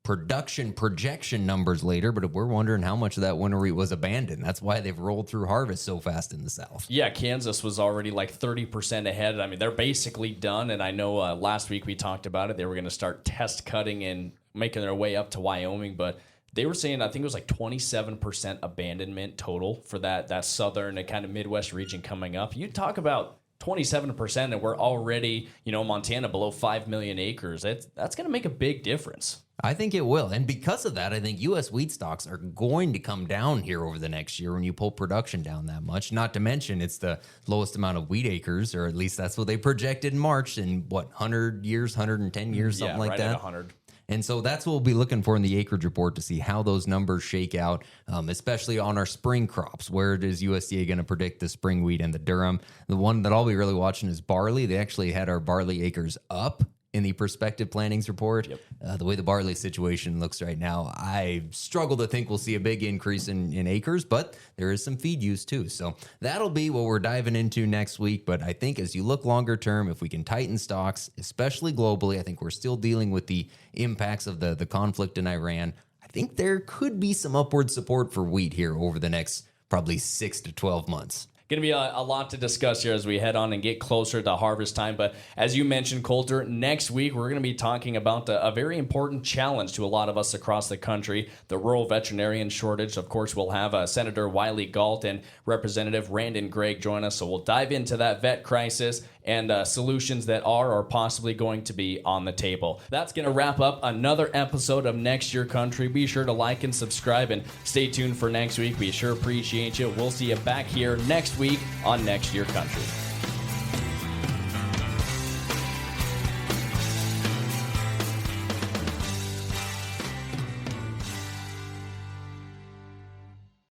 production projection numbers later, but we're wondering how much of that winter wheat was abandoned. That's why they've rolled through harvest so fast in the South. Yeah, Kansas was already like 30% ahead. I mean, they're basically done, and I know last week we talked about it. They were going to start test cutting and making their way up to Wyoming, but they were saying, I think it was like 27% abandonment total for that southern and kind of Midwest region coming up. You talk about 27%, and we're already, Montana below 5 million acres. That's going to make a big difference. I think it will. And because of that, I think U.S. wheat stocks are going to come down here over the next year when you pull production down that much. Not to mention it's the lowest amount of wheat acres, or at least that's what they projected in March in, 100 years, 110 years, something like right that? At 100. And so that's what we'll be looking for in the acreage report to see how those numbers shake out, especially on our spring crops. Where is USDA going to predict the spring wheat and the durum? The one that I'll be really watching is barley. They actually had our barley acres up in the prospective plantings report. Yep. The way the barley situation looks right now, I struggle to think we'll see a big increase in acres, but there is some feed use too. So that'll be what we're diving into next week. But I think as you look longer term, if we can tighten stocks, especially globally, I think we're still dealing with the impacts of the conflict in Iran. I think there could be some upward support for wheat here over the next probably 6 to 12 months. Going to be a lot to discuss here as we head on and get closer to harvest time. But as you mentioned, Coulter, next week we're going to be talking about a very important challenge to a lot of us across the country, the rural veterinarian shortage. Of course, we'll have Senator Wiley Galt and Representative Randon Gregg join us. So we'll dive into that vet crisis and solutions that are or possibly going to be on the table. That's going to wrap up another episode of Next Year Country. Be sure to like and subscribe and stay tuned for next week. We sure appreciate you. We'll see you back here next week on Next Year Country.